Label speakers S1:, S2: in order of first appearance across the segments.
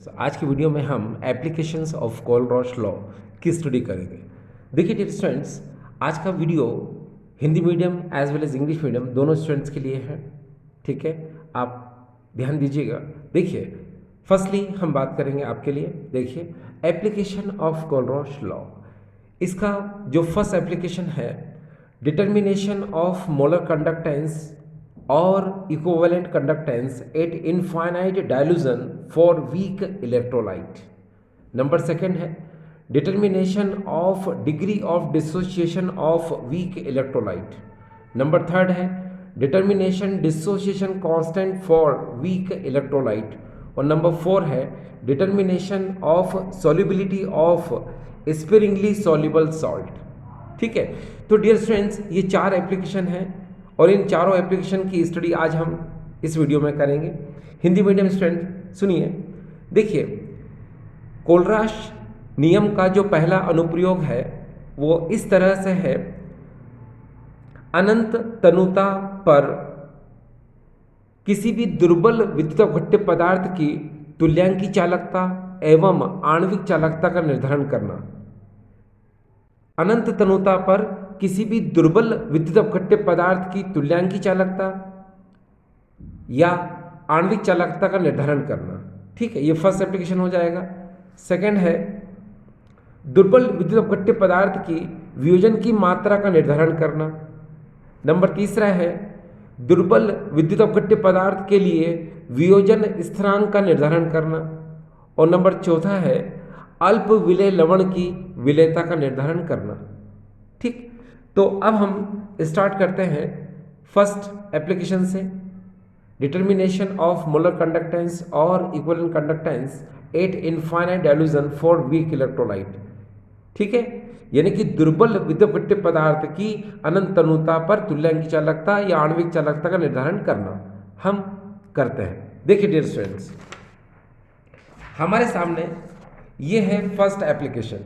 S1: आज की वीडियो में हम एप्लीकेशंस ऑफ कोलरॉश लॉ की स्टडी करेंगे। देखिए डियर स्टूडेंट्स, आज का video Hindi medium as well as English medium दोनों स्टूडेंट्स के लिए है। ठीक है, आप ध्यान दीजिएगा। देखिए, फर्स्टली हम बात करेंगे आपके लिए। देखिए, एप्लीकेशन ऑफ कोलरॉश लॉ, इसका जो फर्स्ट एप्लीकेशन है, डिटर्मिनेशन ऑफ मोलर कंडक्टेंस और equivalent conductance at infinite dilution for weak electrolyte। Number second है determination of degree of dissociation of weak electrolyte. Number third है determination dissociation constant for weak electrolyte. और number four है determination of solubility of sparingly soluble salt. ठीक है, तो dear students, ये चार application हैं और इन चारों एप्लीकेशन की स्टडी आज हम इस वीडियो में करेंगे। हिंदी मीडियम स्टूडेंट सुनिए। देखिए, कोलरॉश नियम का जो पहला अनुप्रयोग है वो इस तरह से है, अनंत तनुता पर किसी भी दुर्बल विद्युत अपघट्य पदार्थ की तुल्यांकी चालकता एवं आणविक चालकता का निर्धारण करना। अनंत तनुता पर किसी भी दुर्बल विद्युत अपघट्य पदार्थ की तुल्यांकी चालकता या आणविक चालकता का निर्धारण करना। ठीक है, ये फर्स्ट एप्लीकेशन हो जाएगा। सेकंड है दुर्बल विद्युत अपघट्य पदार्थ की वियोजन की मात्रा का निर्धारण करना। नंबर तीसरा है दुर्बल विद्युत अपघट्य पदार्थ के लिए वियोजन स्थिरांक का निर्धारण करना। और नंबर चौथा है अल्प विलेय लवण की विलेयता का निर्धारण करना। ठीक, तो अब हम स्टार्ट करते हैं फर्स्ट एप्लीकेशन से, डिटर्मिनेशन ऑफ मोलर कंडक्टेंस और equivalent conductance eight infinite dilution for weak electrolyte. ठीक है, यानी कि दुर्बल विद्युत अपघट्य पदार्थ की अनंत तनुता पर तुल्यांकी चालकता या आणविक चालकता का निर्धारण करना हम करते हैं। देखिए डियर स्टूडेंट्स, हमारे सामने ये है फर्स्ट एप्लीकेशन।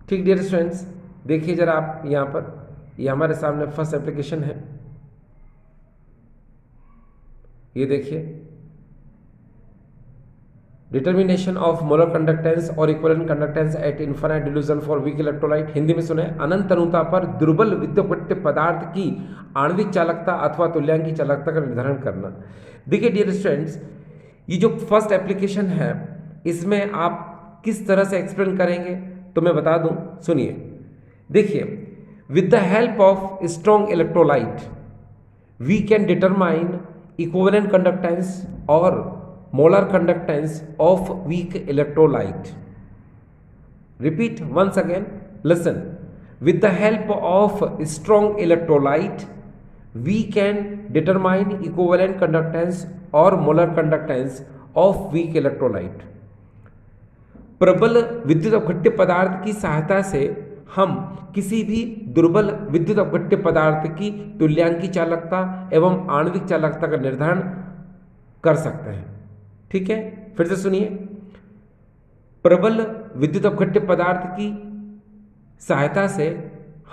S1: ठीक डियर स्टूडेंट्स, देखिए जरा आप यहाँ पर, ये हमारे सामने फर्स्ट एप्लीकेशन है। ये देखिए, डिटर्मिनेशन ऑफ मोलर कंडक्टेंस और equivalent conductance eight infinite delusion for weak electrolyte. Hindi में सुने, अनंत तनुता पर दुर्बल विद्युत अपघट्य पदार्थ की आणविक चालकता अथवा तुल्यांकी चालकता का निर्धारण करना। देखिए डियर स्टूडेंट्स, ये जो फर्स्ट एप्लीकेशन है इसमें आप किस तरह से एक्सप्लेन करेंगे तो मैं बता दूं, सुनिए। देखिए, with the help of strong electrolyte we can determine equivalent conductance or molar conductance of weak electrolyte. Repeat once again, listen. With the help of strong electrolyte we can determine equivalent conductance or molar conductance of weak electrolyte. प्रबल विद्युत अपघट्य पदार्थ की सहायता से हम किसी भी दुर्बल विद्युत अपघट्य पदार्थ की तुल्यांकी चालकता एवं आणविक चालकता का निर्धारण कर सकते हैं। ठीक है, फिर से सुनिए। प्रबल विद्युत अपघट्य पदार्थ की सहायता से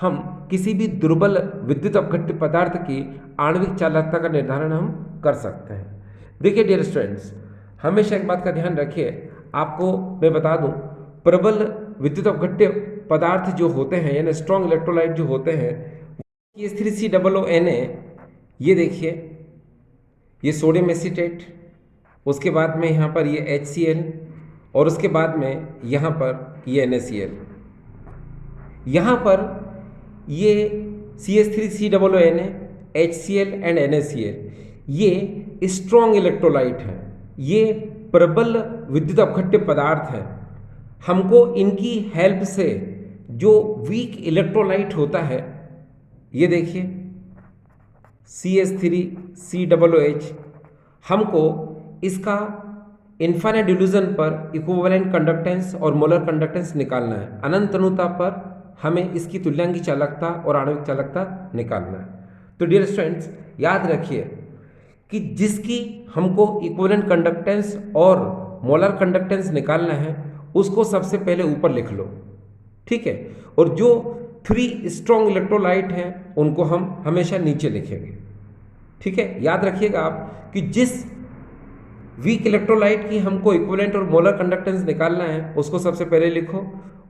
S1: हम किसी भी दुर्बल विद्युत अपघट्य पदार्थ की आणविक चालकता का निर्धारण हम कर सकते हैं। देखिए डियर स्टूडेंट्स, हमेशा एक बात का ध्यान रखिए, आपको मैं बता दूं, प्रबल विद्युत अपघट्य पदार्थ जो होते हैं यानी स्ट्रॉन्ग इलेक्ट्रोलाइट जो होते हैं, ये H3COO Na, ये देखिए, ये सोडियम एसीटेट, उसके बाद में यहाँ पर ये HCl और उसके बाद में यहाँ पर ये NaCl। यहाँ पर ये CH3COONa, HCl एंड NaCl, ये स्ट्रॉन्ग इलेक्ट्रोलाइट हैं, ये प्रबल विद्युत अपघट्य पदार्थ हैं। हमको इनकी हेल्प से जो वीक इलेक्ट्रोलाइट होता है, ये देखिए CH3COOH, हमको इसका इनफाइनाइट डिल्यूजन पर इक्विवेलेंट कंडक्टेंस और मोलर कंडक्टेंस निकालना है। अनंत तनुता पर हमें इसकी तुल्यांकी चालकता और आणविक चालकता निकालना है। तो डियर स्टूडेंट्स, याद रखिए कि जिसकी हमको इक्विवेलेंट कंडक्टेंस और मोलर कंडक्टेंस निकालना है उसको सबसे पहले ऊपर लिख लो। ठीक है, और जो 3 स्ट्रॉन्ग इलेक्ट्रोलाइट हैं उनको हम हमेशा नीचे लिखेंगे। ठीक है, याद रखिएगा आप कि जिस वीक इलेक्ट्रोलाइट की हमको इक्विवेलेंट और मोलर कंडक्टेंस निकालना है, उसको सबसे पहले लिखो,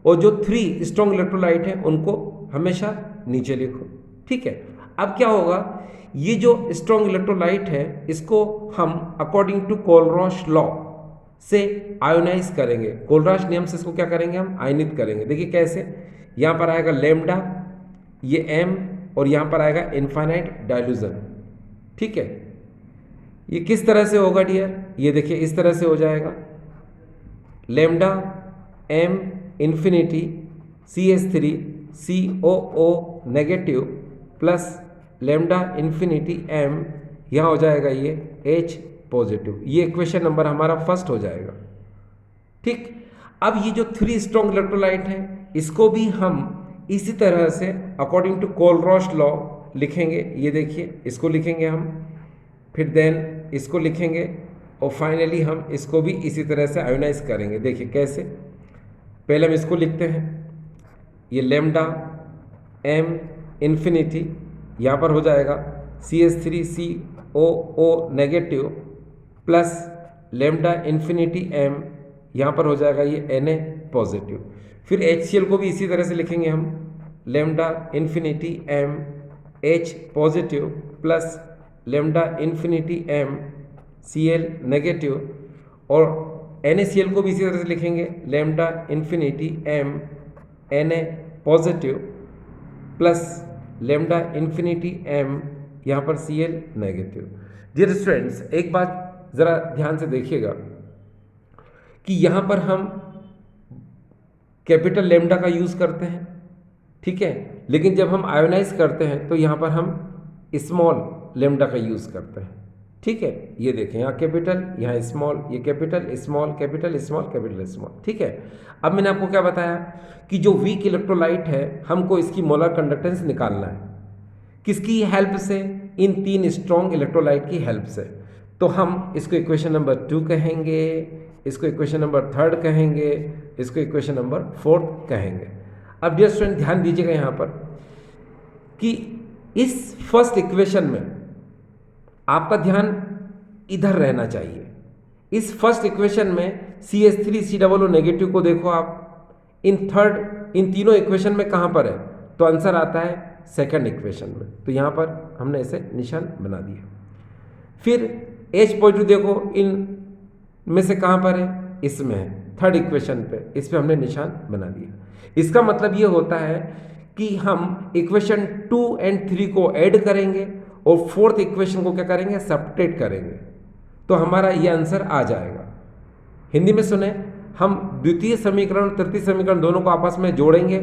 S1: और जो 3 स्ट्रॉन्ग इलेक्ट्रोलाइट हैं उनको हमेशा नीचे लिखो। ठीक है, अब क्या होगा, ये जो स्ट्रॉन्ग इलेक्ट्रोलाइट है इसको हम अकॉर्डिंग टू कोलरॉश लॉ से आयोनाइज करेंगे। कोलरॉश नियम से इसको क्या करेंगे, हम आयनित करेंगे। देखिए कैसे, यहाँ पर आएगा लेमडा, ये एम, और यहाँ पर आएगा इनफाइनाइट डाइल्यूजन। ठीक है, ये किस तरह से होगा डियर, ये देखिए इस तरह से हो जाएगा, lambda M infinity CH3 COO negative plus lambda infinity m, यहाँ हो जाएगा ये H पॉजिटिव। ये इक्वेशन नंबर हमारा फर्स्ट हो जाएगा। ठीक, अब ये जो 3 स्ट्रॉन्ग इलेक्ट्रोलाइट है इसको भी हम इसी तरह से अकॉर्डिंग टू कोलरॉश लॉ लिखेंगे। ये देखिए इसको लिखेंगे हम, फिर देन इसको लिखेंगे, और फाइनली हम इसको भी इसी तरह से आयोनाइज करेंगे। देखिए कैसे, पहले हम इसको लिखते हैं, ये लेमडा एम इन्फिनिटी, यहाँ पर हो जाएगा CH3 COO negative plus lambda infinity m, यहाँ पर हो जाएगा ये Na पॉजिटिव। फिर HCl को भी इसी तरह से लिखेंगे हम, lambda infinity M H positive plus lambda infinity m Cl negative, और NaCl को भी इसी तरह से लिखेंगे, lambda infinity M Na positive plus lambda infinity m, यहाँ पर Cl नेगेटिव। डियर स्टूडेंट्स, एक बात ज़रा ध्यान से देखिएगा कि यहाँ पर हम कैपिटल लेमडा का यूज़ करते हैं, ठीक है, लेकिन जब हम आयोनाइज करते हैं तो यहाँ पर हम स्मॉल लेमडा का यूज़ करते हैं। ठीक है, ये देखें, यहाँ कैपिटल, यहाँ स्मॉल, ये capital small capital small capital small. ठीक है, अब मैंने आपको क्या बताया कि जो वीक इलेक्ट्रोलाइट है हमको इसकी मोलर कंडक्टेंस निकालना है, किसकी हेल्प से, इन 3 स्ट्रॉन्ग इलेक्ट्रोलाइट की हेल्प से। तो हम इसको इक्वेशन नंबर 2 कहेंगे, इसको इक्वेशन नंबर 3 कहेंगे, इसको इक्वेशन नंबर 4 कहेंगे। अब डियर स्टूडेंट ध्यान दीजिएगा यहाँ पर कि इस फर्स्ट इक्वेशन में आपका ध्यान इधर रहना चाहिए। इस फर्स्ट इक्वेशन में CH3 COO नेगेटिव को देखो आप, इन तीनों इक्वेशन में कहाँ पर है, तो आंसर आता है सेकंड इक्वेशन में, तो यहाँ पर हमने इसे निशान बना दिया। फिर H पॉजिटिव देखो, इन में से कहाँ पर है, इसमें है, थर्ड इक्वेशन पे, इस पे हमने निशान बना दिया। इसका मतलब ये होता है कि हम इक्वेशन 2 और 3 को ऐड करेंगे और फोर्थ इक्वेशन को क्या करेंगे, सब्ट्रैक्ट करेंगे, तो हमारा ये आंसर आ जाएगा। हिंदी में सुने, हम द्वितीय समीकरण और तृतीय समीकरण दोनों को आपस में जोड़ेंगे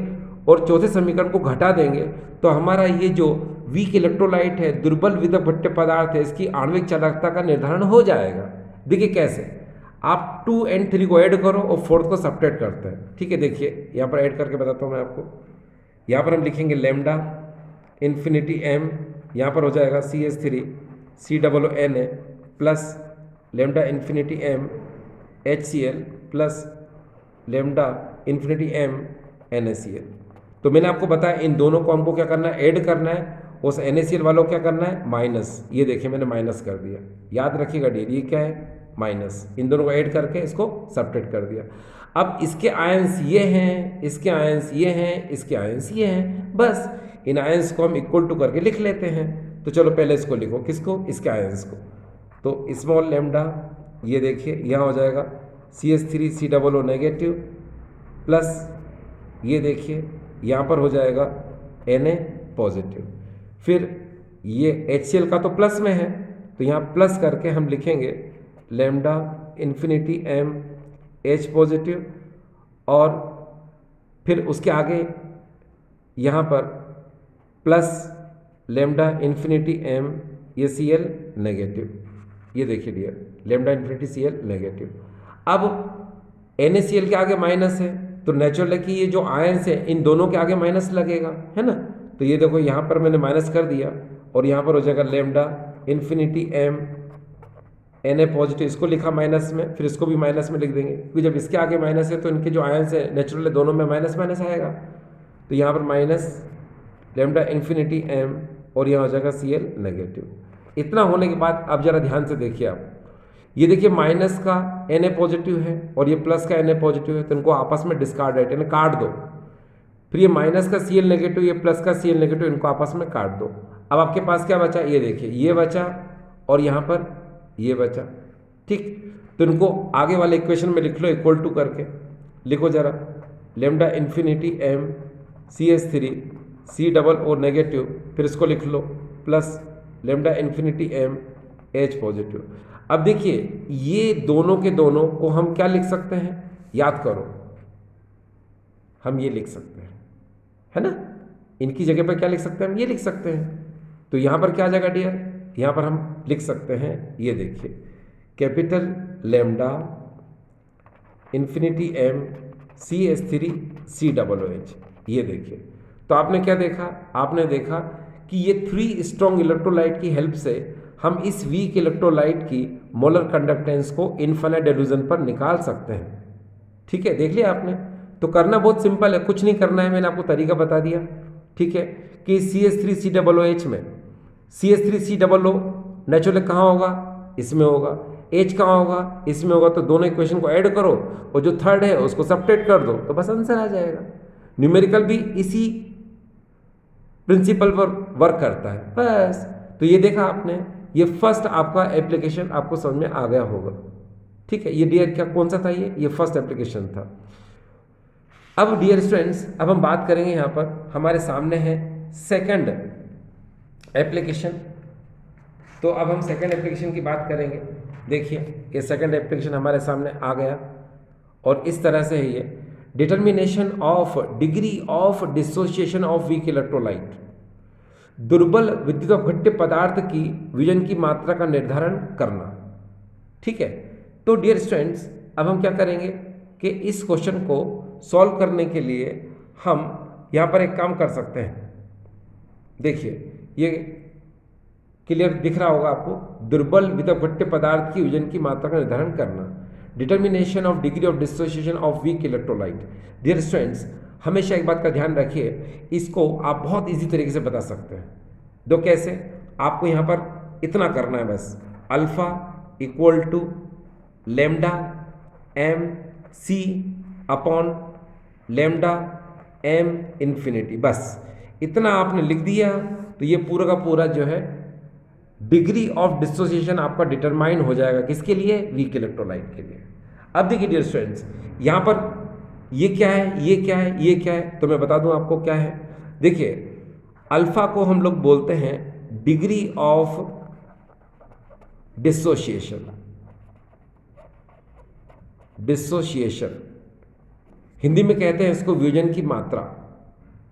S1: और चौथे समीकरण को घटा देंगे, तो हमारा ये जो वीक इलेक्ट्रोलाइट है, दुर्बल विद्युत भट्ट पदार्थ है, इसकी आणविक चालकता का निर्धारण हो जाएगा। देखिए कैसे, आप 2 और 3 को ऐड करो और फोर्थ को सब्ट्रैक्ट करते हैं। ठीक है, देखिए यहाँ पर ऐड करके बताता हूँ मैं आपको। यहाँ पर हम लिखेंगे लेमडा इन्फिनिटी एम, यहाँ पर हो जाएगा CH3 COO plus lambda infinity m HCl plus lambda infinity m NaCl। तो मैंने आपको बताया इन दोनों को हमको क्या करना है, ऐड करना है, उस NaCl वालों को क्या करना है, माइनस। ये देखिए मैंने माइनस कर दिया, याद रखिएगा डियर, ये क्या है, माइनस। इन दोनों को ऐड करके इसको सब्ट्रैक्ट कर दिया। अब इसके आयंस ये हैं, इसके आयंस ये हैं, इसके आयंस ये हैं, बस इन आयंस को हम इक्वल टू करके लिख लेते हैं। तो चलो पहले इसको लिखो, किसको, इसके आयंस को। तो स्मॉल लेमडा, ये देखिए यहाँ हो जाएगा CH3 COO नेगेटिव प्लस ये देखिए यहाँ पर हो जाएगा Na पॉजिटिव। फिर ये HCl का तो प्लस में है, तो यहाँ प्लस करके हम लिखेंगे lambda infinity M H positive, और फिर उसके आगे यहाँ पर प्लस लेमडा इन्फिनिटी एम, ये Cl नेगेटिव। ये देखिए dear, lambda infinity Cl negative. अब NaCl के आगे माइनस है, तो नेचुरल है कि ये जो आयंस है इन दोनों के आगे माइनस लगेगा, है ना। तो ये देखो यहाँ पर मैंने माइनस कर दिया, और यहाँ पर हो जाएगा lambda infinity M Na positive, इसको लिखा माइनस में, फिर इसको भी माइनस में लिख देंगे, क्योंकि जब इसके आगे माइनस है तो इनके जो आयंस है नेचुरल है दोनों में माइनस माइनस आएगा। तो यहाँ पर माइनस लेमडा इन्फिनिटी एम, और यहाँ हो जाएगा Cl नेगेटिव। इतना होने के बाद अब जरा ध्यान से देखिए आप, ये देखिए माइनस का Na पॉजिटिव है और ये प्लस का Na पॉजिटिव है, तो इनको आपस में डिस्कार्ड राइट यानी काट दो। फिर ये माइनस का Cl नेगेटिव, ये प्लस का Cl नेगेटिव, इनको आपस में काट दो। अब आपके पास क्या बचा, ये देखिए ये बचा और यहाँ पर ये बचा, ठीक। तो इनको आगे वाले इक्वेशन में लिख लो, इक्वल टू करके लिखो जरा, lambda infinity m CH3 C double और नेगेटिव, फिर इसको लिख लो plus lambda infinity m H positive. अब देखिए ये दोनों के दोनों को हम क्या लिख सकते हैं, याद करो, हम ये लिख सकते हैं, है ना। इनकी जगह पर क्या लिख सकते हैं, हम ये लिख सकते हैं। तो यहाँ पर क्या आ जाएगा डियर, यहाँ पर हम लिख सकते हैं, ये देखिए capital lambda infinity m CH3 C double OH। ये देखिए, तो आपने क्या देखा, आपने देखा कि ये 3 स्ट्रॉन्ग इलेक्ट्रोलाइट की हेल्प से हम इस वीक इलेक्ट्रोलाइट की मोलर कंडक्टेंस को इनफाइनाइट डिल्यूजन पर निकाल सकते हैं। ठीक है, देख लिया आपने। तो करना बहुत सिंपल है, कुछ नहीं करना है, मैंने आपको तरीका बता दिया। ठीक है, कि CH3 COOH में CH3 COO नेचुरली कहाँ होगा, इसमें होगा, H कहाँ होगा, इसमें होगा। तो दोनों इक्वेशन को ऐड करो और जो थर्ड है उसको सब्ट्रैक्ट कर दो, तो बस आंसर आ जाएगा। न्यूमेरिकल भी इसी प्रिंसिपल पर वर्क करता है बस। तो ये देखा आपने, ये फर्स्ट आपका एप्लीकेशन आपको समझ में आ गया होगा। ठीक है, ये डियर क्या कौन सा था, ये फर्स्ट एप्लीकेशन था। अब डियर स्टूडेंट्स, अब हम बात करेंगे, यहाँ पर हमारे सामने है सेकंड एप्लीकेशन। तो अब हम सेकंड एप्लीकेशन की बात करेंगे। देखिए ये सेकंड एप्लीकेशन हमारे सामने आ गया और इस तरह से है ये, determination of degree of dissociation of weak electrolyte, दुर्बल विद्युत अपघट्य पदार्थ की विजन की मात्रा का निर्धारण करना। ठीक है, तो डियर स्टूडेंट्स अब हम क्या करेंगे कि इस क्वेश्चन को सॉल्व करने के लिए हम यहाँ पर एक काम कर सकते हैं। देखिए ये क्लियर दिख रहा होगा आपको, दुर्बल विद्युत अपघट्य पदार्थ की विजन की मात्रा का निर्धारण करना, determination of degree of dissociation of weak electrolyte. Dear students हमेशा एक बात का ध्यान रखिए, इसको आप बहुत इजी तरीके से बता सकते हैं। दो कैसे, आपको यहाँ पर इतना करना है बस, alpha equal to lambda m C upon lambda m infinity, बस इतना आपने लिख दिया तो ये पूरा का पूरा जो है डिग्री ऑफ डिसोसिएशन आपका डिटरमाइन हो जाएगा। किसके लिए, वीक इलेक्ट्रोलाइट के लिए। अब देखिए डियर स्टूडेंट्स, यहाँ पर ये क्या है, ये क्या है, ये क्या है, तो मैं बता दूं आपको क्या है। देखिए अल्फा को हम लोग बोलते हैं degree of dissociation, dissociation Hindi में कहते हैं इसको वियोजन की मात्रा।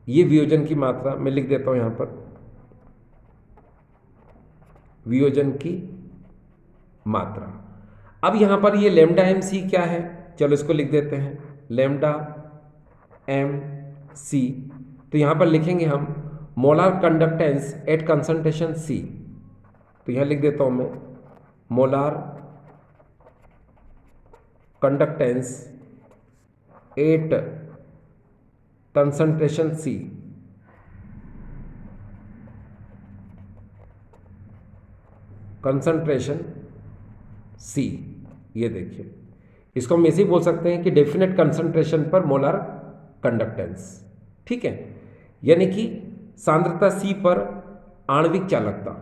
S1: ये वियोजन की मात्रा मैं लिख देता हूं यहां पर, वियोजन की मात्रा। अब यहां पर ये लेमडा m C क्या है, चलो इसको लिख देते हैं लेमडा m C। तो यहां पर लिखेंगे हम molar conductance at concentration C। तो यहां लिख देता हूं मैं molar conductance at concentration C। Concentration C, ये देखिए इसको हम ऐसे ही बोल सकते हैं कि डेफिनेट कंसंट्रेशन पर मोलार कंडक्टेंस। ठीक है, यानी कि सांद्रता C पर आणविक चालकता।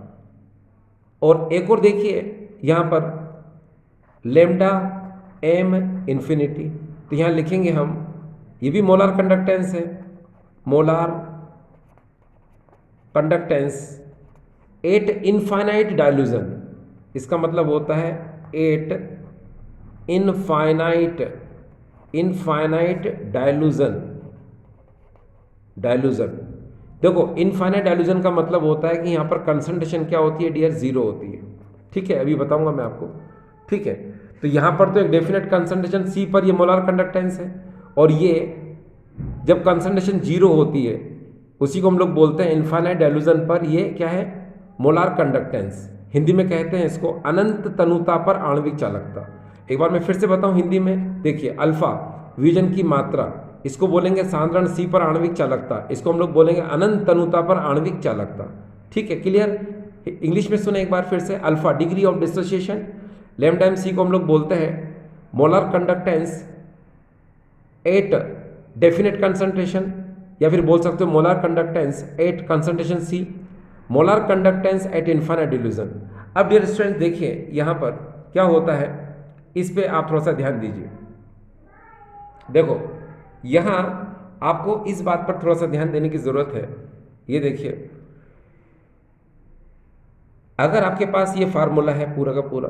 S1: और एक और देखिए यहाँ पर लेमडा m इन्फिनिटी, तो यहाँ लिखेंगे हम, ये भी मोलार कंडक्टेंस है, मोलार कंडक्टेंस एट इनफाइनाइट डायल्यूजन। इसका मतलब होता है एट इनफाइनाइट डायल्यूजन। देखो इनफाइनाइट डायल्यूजन का मतलब होता है कि यहाँ पर कंसंट्रेशन क्या होती है डियर, जीरो होती है। ठीक है, अभी बताऊंगा मैं आपको। ठीक है, तो यहाँ पर तो एक डेफिनेट कंसंट्रेशन C पर ये मोलार कंडक्टेंस है, और ये जब कंसंट्रेशन जीरो होती है उसी को हम लोग बोलते हैं इनफाइनाइट डायल्यूजन पर ये क्या है, मोलार कंडक्टेंस। हिंदी में कहते हैं इसको अनंत तनुता पर आणविक चालकता। एक बार मैं फिर से बताऊं हिंदी में, देखिए अल्फा विजन की मात्रा, इसको बोलेंगे सांद्रण C पर आणविक चालकता, इसको हम लोग बोलेंगे अनंत तनुता पर आणविक चालकता। ठीक है, क्लियर। इंग्लिश में सुने एक बार फिर से, alpha degree of dissociation, lambda M C को हम लोग बोलते हैं molar conductance at definite concentration, या फिर बोल सकते हो molar conductance at concentration C, molar conductance at infinite dilution. अब डियर स्टूडेंट देखिए यहाँ पर क्या होता है, इस पे आप थोड़ा सा ध्यान दीजिए। देखो यहाँ आपको इस बात पर थोड़ा सा ध्यान देने की जरूरत है। ये देखिए, अगर आपके पास ये फार्मूला है पूरा का पूरा,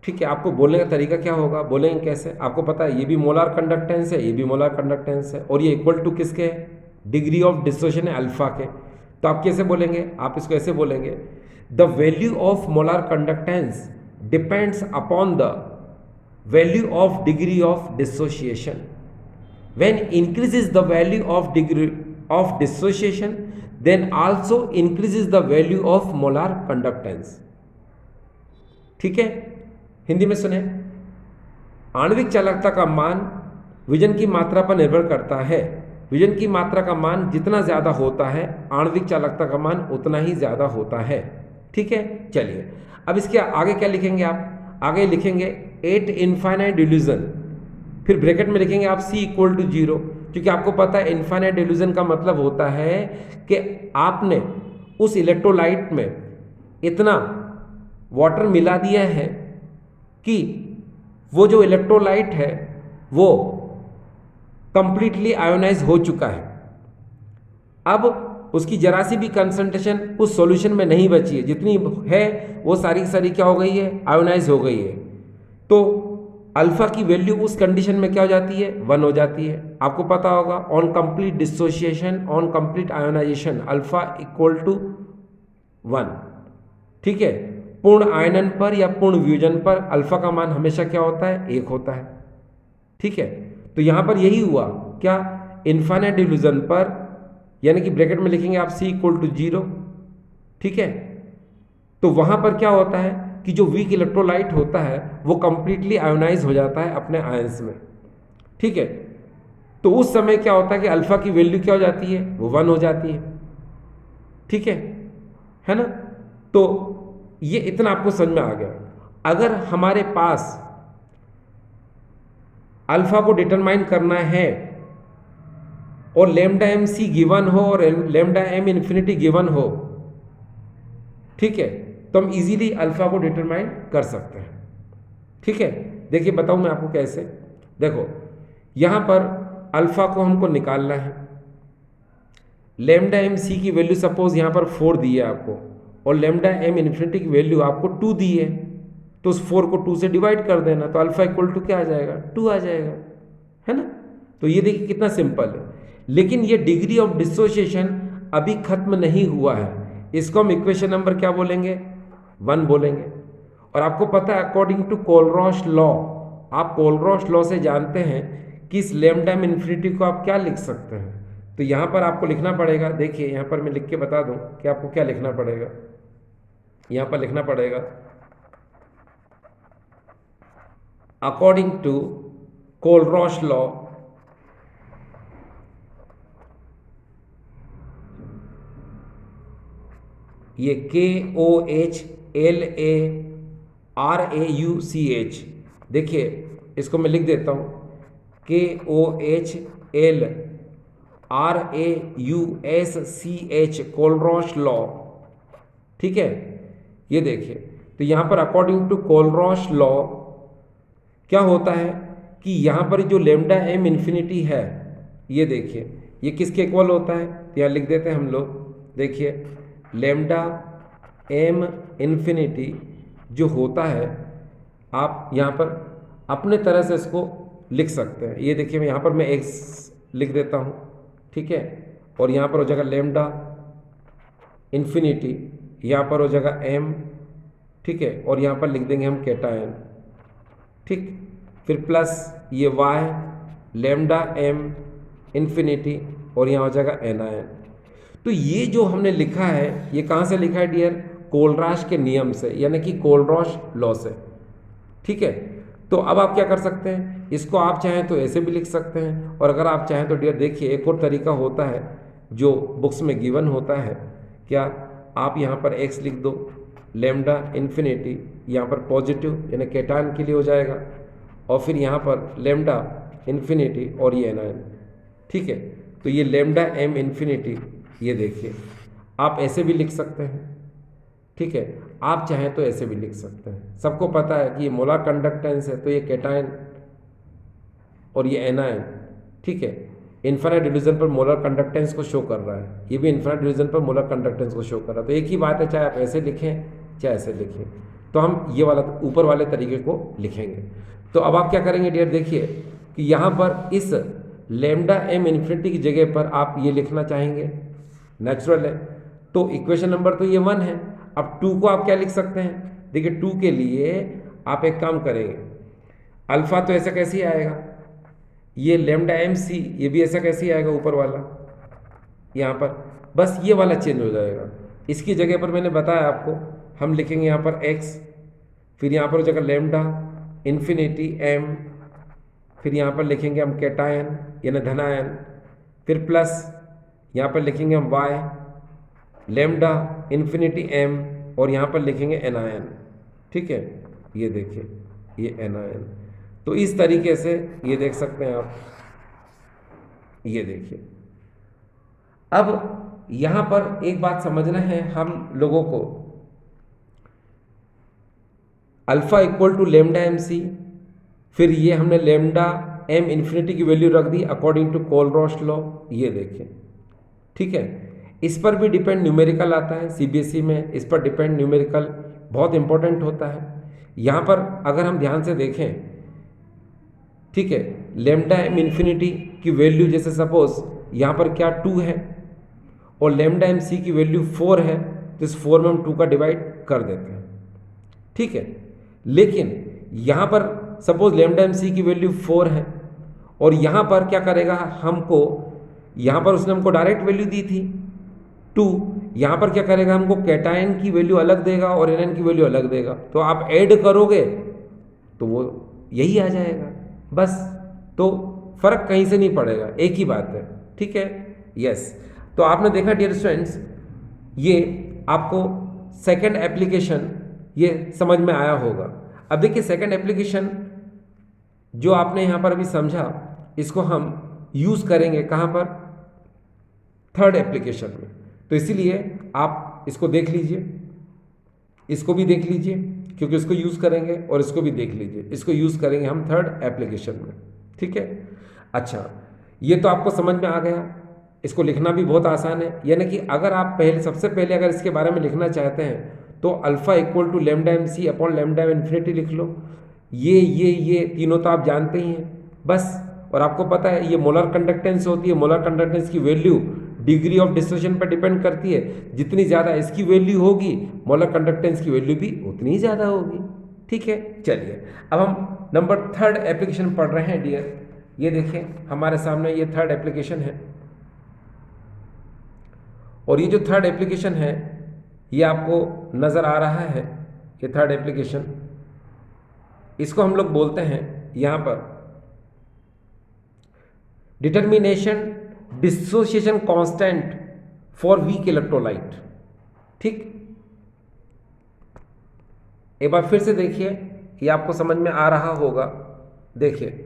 S1: ठीक है, आपको बोलने का तरीका क्या होगा, बोलेंगे कैसे, आपको पता है ये भी मोलार कंडक्टेंस है, ये भी मोलार कंडक्टेंस है, और ये इक्वल टू किसके है, डिग्री ऑफ डिसोसिएशन है अल्फा के। तो आप कैसे बोलेंगे, आप इसको ऐसे बोलेंगे, the value of molar conductance depends upon the value of degree of dissociation. When increases the value of degree of dissociation, then also increases the value of molar conductance। ठीक है, हिंदी में सुने, आणविक चालकता का मान विजन की मात्रा पर निर्भर करता है। विजन की मात्रा का मान जितना ज़्यादा होता है, आणविक चालकता का मान उतना ही ज़्यादा होता है। ठीक है, चलिए अब इसके आगे क्या लिखेंगे आप, आगे लिखेंगे एट इनफाइनाइट डिल्यूजन, फिर ब्रैकेट में लिखेंगे आप C इक्वल टू 0, क्योंकि आपको पता है इनफाइनाइट डिल्यूजन का मतलब होता है कि आपने उस इलेक्ट्रोलाइट में इतना वाटर मिला दिया है कि वो जो इलेक्ट्रोलाइट है वो कंप्लीटली आयोनाइज हो चुका है। अब उसकी जरा सी भी कंसंट्रेशन उस सॉल्यूशन में नहीं बची है, जितनी है वो सारी सारी क्या हो गई है, आयोनाइज हो गई है। तो अल्फा की वैल्यू उस कंडीशन में क्या हो जाती है, 1 हो जाती है। आपको पता होगा on complete dissociation, on complete ionization alpha equal to 1। ठीक है, पूर्ण आयनन पर या पूर्ण वियोजन पर अल्फा का मान हमेशा क्या होता है, 1 होता है। ठीक है, तो यहां पर यही हुआ क्या, इनफाइनाइट डिल्यूजन पर, यानी कि ब्रैकेट में लिखेंगे आप C इक्वल टू 0। ठीक है, तो वहां पर क्या होता है कि जो वीक इलेक्ट्रोलाइट होता है वो कंप्लीटली आयोनाइज हो जाता है अपने आयंस में। ठीक है, तो उस समय क्या होता है कि अल्फा की वैल्यू क्या हो जाती है, वो 1 हो जाती है। ठीक है ना। तो ये इतना आपको समझ में आ गया। अगर हमारे पास अल्फा को डिटरमाइन करना है और लैम्डा एम सी गिवन हो और लैम्डा एम इन्फिनिटी गिवन हो, ठीक है, तो हम इजीली अल्फा को डिटरमाइन कर सकते हैं। ठीक है, देखिए बताऊं मैं आपको कैसे। देखो यहां पर अल्फा को हमको निकालना है, लैम्डा एम सी की वैल्यू सपोज यहां पर 4 दी है आपको, और लैम्डा एम इन्फिनिटी की वैल्यू आपको 2 दी है, तो उस 4 को 2 से डिवाइड कर देना, तो अल्फा इक्वल टू क्या आ जाएगा, 2 आ जाएगा, है ना। तो ये देखिए कितना सिंपल है। लेकिन ये डिग्री ऑफ डिसोसिएशन अभी खत्म नहीं हुआ है, इसको हम इक्वेशन नंबर क्या बोलेंगे, 1 बोलेंगे। और आपको पता है अकॉर्डिंग टू कोलरॉश लॉ, आप कोलरॉश लॉ से जानते हैं कि इस लैम्डा एम इन्फिनिटी को आप क्या लिख सकते हैं। तो यहाँ पर आपको लिखना पड़ेगा, देखिए यहाँ पर मैं लिख के बता दूं कि आपको क्या लिखना पड़ेगा। यहाँ पर लिखना पड़ेगा अकॉर्डिंग टू कोलरॉश लॉ, ये KOHLARAUCH, देखिए इसको मैं लिख देता हूँ KOHLRAUSCH कोलरॉश लॉ। ठीक है, ये देखिए, तो यहाँ पर अकॉर्डिंग टू कोलरॉश लॉ क्या होता है कि यहाँ पर जो लैम्डा एम इन्फिनिटी है, ये देखिए ये किसके इक्वल होता है, तो यहाँ लिख देते हैं हम लोग, देखिए लैम्डा एम इन्फिनिटी जो होता है, आप यहाँ पर अपने तरह से इसको लिख सकते हैं। ये देखिए यहाँ पर मैं x लिख देता हूँ, ठीक है, और यहाँ पर हो जाएगा लैम्डा इन्फिनिटी, यहाँ पर हो जाएगा m, ठीक है, और यहाँ पर लिख देंगे हम कैटायन, ठीक, फिर प्लस ये y लैम्डा m इन्फिनिटी, और यहाँ हो जाएगा एनायन। तो ये जो हमने लिखा है ये कहाँ से लिखा है डियर, कोलरॉश के नियम से, यानी कि कोलरॉश लॉ से। ठीक है, तो अब आप क्या कर सकते हैं, इसको आप चाहें तो ऐसे भी लिख सकते हैं, और अगर आप चाहें तो डियर देखिए एक और तरीका होता है जो बुक्स में गिवन होता है, क्या आप यहाँ पर x लिख दो, लेमडा इन्फिनिटी यहाँ पर पॉजिटिव यानी कैटायन के लिए हो जाएगा, और फिर यहाँ पर लेमडा इन्फिनिटी और ये एनायन। ठीक है, तो ये लेमडा एम इन्फिनिटी, ये देखिए आप ऐसे भी लिख सकते हैं। ठीक है, आप चाहें तो ऐसे भी लिख सकते हैं। सबको पता है कि ये मोलर कंडक्टेंस है, तो ये कैटायन और ये एनायन। ठीक है, इन्फिनिट डिवीजन पर मोलर कंडक्टेंस को शो कर रहा है, ये भी इन्फिनिट डिवीजन पर मोलर कंडक्टेंस को शो कर रहा है। तो एक ही बात है, चाहे आप ऐसे लिखें चाहे ऐसे लिखें। तो हम ये वाला ऊपर वाले तरीके को लिखेंगे। तो अब आप क्या करेंगे डियर, देखिए कि यहाँ पर इस लेमडा एम इन्फिनिटी की जगह पर आप ये लिखना चाहेंगे, नेचुरल है, तो इक्वेशन नंबर तो ये 1 है। अब 2 को आप क्या लिख सकते हैं, देखिए 2 के लिए आप एक काम करेंगे, अल्फा तो ऐसा कैसे आएगा, ये लेमडा एम सी ये भी ऐसा कैसे आएगा ऊपर वाला, यहाँ पर बस ये वाला चेंज हो जाएगा। इसकी जगह पर मैंने बताया आपको, हम लिखेंगे यहाँ पर एक्स, फिर यहाँ पर हो जाएगा लेमडा इन्फिनिटी एम, फिर यहाँ पर लिखेंगे हम कैटायन यानी धनायन, फिर प्लस यहाँ पर लिखेंगे हम वाई लेमडा इन्फिनिटी एम, और यहाँ पर लिखेंगे एनायन। ठीक है, ये देखिए ये एनायन। तो इस तरीके से ये देख सकते हैं आप, ये देखिए। अब यहाँ पर एक बात समझना है हम लोगों को, alpha equal to lambda M C, फिर ये हमने लेमडा एम इन्फिनिटी की वैल्यू रख दी अकॉर्डिंग टू कोलरॉश लॉ, ये देखिए। ठीक है, इस पर भी डिपेंड न्यूमेरिकल आता है सीबीएसई में, इस पर डिपेंड न्यूमेरिकल बहुत इंपॉर्टेंट होता है। यहाँ पर अगर हम ध्यान से देखें, ठीक है, लेमडा एम इन्फिनिटी की वैल्यू जैसे सपोज यहाँ पर क्या 2 है और लेमडा एम सी की वैल्यू 4 है, तो इस 4 में हम 2 का डिवाइड कर देते हैं। ठीक है, लेकिन यहाँ पर सपोज लेमडा एम सी की वैल्यू 4 है और यहाँ पर क्या करेगा हमको, यहाँ पर उसने हमको डायरेक्ट वैल्यू दी थी 2, यहाँ पर क्या करेगा हमको कैटायन की वैल्यू अलग देगा और एनायन की वैल्यू अलग देगा। तो आप ऐड करोगे तो वो यही आ जाएगा बस, तो फर्क कहीं से नहीं पड़ेगा, एक ही बात है। ठीक है, यस। तो आपने देखा डियर स्टूडेंट्स, ये आपको सेकंड एप्लीकेशन ये समझ में आया होगा। अब देखिए सेकंड एप्लीकेशन जो आपने यहाँ पर अभी समझा, इसको हम यूज़ करेंगे कहाँ पर, थर्ड एप्लीकेशन में। तो इसीलिए आप इसको देख लीजिए, इसको भी देख लीजिए क्योंकि इसको यूज़ करेंगे, और इसको भी देख लीजिए, इसको यूज़ करेंगे हम थर्ड एप्लीकेशन में। ठीक है, अच्छा, ये तो आपको समझ में आ गया। इसको लिखना भी बहुत आसान है, यानी कि अगर आप सबसे पहले अगर इसके बारे में लिखना चाहते हैं तो alpha equal to lambda M C upon lambda M infinity लिख लो। ये तीनों तो आप जानते ही हैं बस, और आपको पता है ये मोलर कंडक्टेंस होती है। मोलर कंडक्टेंस की वैल्यू डिग्री ऑफ डिस्टोर्शन पर डिपेंड करती है, जितनी ज़्यादा इसकी वैल्यू होगी मोलर कंडक्टेंस की वैल्यू भी उतनी ही ज़्यादा होगी। ठीक है, चलिए अब हम नंबर थर्ड एप्लीकेशन पढ़ रहे हैं डियर। ये देखें हमारे सामने ये थर्ड एप्लीकेशन है, और ये जो थर्ड एप्लीकेशन है ये आपको नज़र आ रहा है, ये थर्ड एप्लीकेशन, इसको हम लोग बोलते हैं यहाँ पर determination dissociation constant for weak electrolyte. ठीक, एक बार फिर से देखिए, ये आपको समझ में आ रहा होगा। देखिए,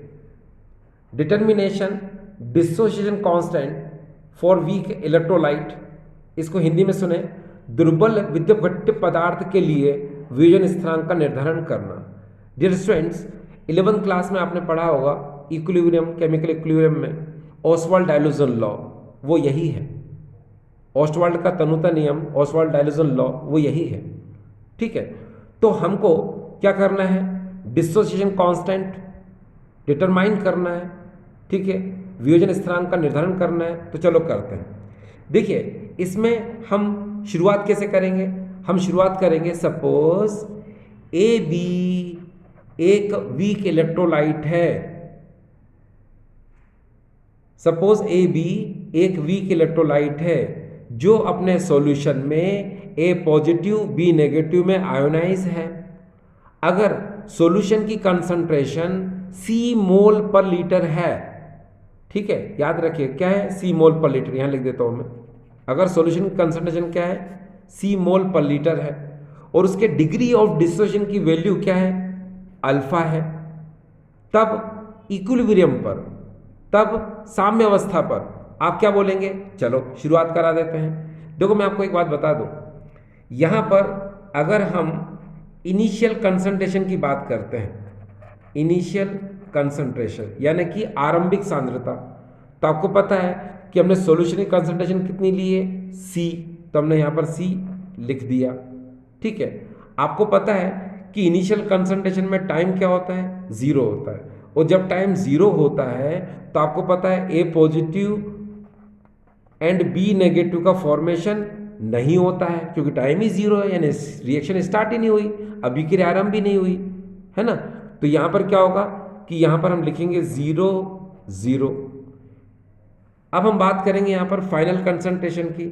S1: determination dissociation constant for weak electrolyte, इसको हिंदी में सुने, दुर्बल विद्युतघट्ट पदार्थ के लिए वियोजन स्थिरांक का निर्धारण करना। डियर स्टूडेंट्स, 11th क्लास में आपने पढ़ा होगा इक्विलिब्रियम, केमिकल इक्विलिब्रियम में ऑसवाल्ड डाइल्यूजन लॉ, वो यही है। ऑसवाल्ड का तनुता नियम, ऑसवाल्ड डाइल्यूजन लॉ, वो यही है। ठीक है, तो हमको क्या करना है, डिसोसिएशन कांस्टेंट डिटरमाइन करना है। ठीक है, वियोजन स्थिरांक का निर्धारण करना है। तो चलो करते हैं। देखिए इसमें हम शुरुआत कैसे करेंगे, हम शुरुआत करेंगे सपोज ए बी एक वीक इलेक्ट्रोलाइट है। सपोज ए बी एक वीक इलेक्ट्रोलाइट है जो अपने सॉल्यूशन में ए पॉजिटिव बी नेगेटिव में आयोनाइज है। अगर सॉल्यूशन की कंसंट्रेशन सी मोल पर लीटर है, ठीक है, याद रखिए क्या है, सी मोल पर लीटर, यहां लिख देता हूं मैं। अगर सॉल्यूशन की कंसंट्रेशन क्या है, सी मोल पर लीटर है, और उसके डिग्री ऑफ डिसोसिएशन की वैल्यू क्या है, अल्फा है, तब इक्विलिब्रियम पर, तब साम्य अवस्था पर आप क्या बोलेंगे। चलो शुरुआत करा देते हैं। देखो मैं आपको एक बात बता दूं, यहां पर अगर हम इनिशियल कंसंट्रेशन की बात करते हैं, इनिशियल कंसंट्रेशन यानी कि आरंभिक सांद्रता, तो आपको पता है कि हमने सॉल्यूशन की कंसंट्रेशन कितनी ली है, सी, तो हमने यहाँ पर सी लिख दिया। ठीक है, आपको पता है कि इनिशियल कंसंट्रेशन में टाइम क्या होता है, जीरो होता है, और जब टाइम जीरो होता है तो आपको पता है ए पॉजिटिव एंड बी नेगेटिव का फॉर्मेशन नहीं होता है, क्योंकि टाइम ही जीरो है, यानी रिएक्शन स्टार्ट ही नहीं हुई, अभी की आरंभ भी नहीं हुई है ना। तो यहां पर क्या होगा कि यहां पर हम लिखेंगे 0 0। अब हम बात करेंगे यहां पर फाइनल कंसंट्रेशन की।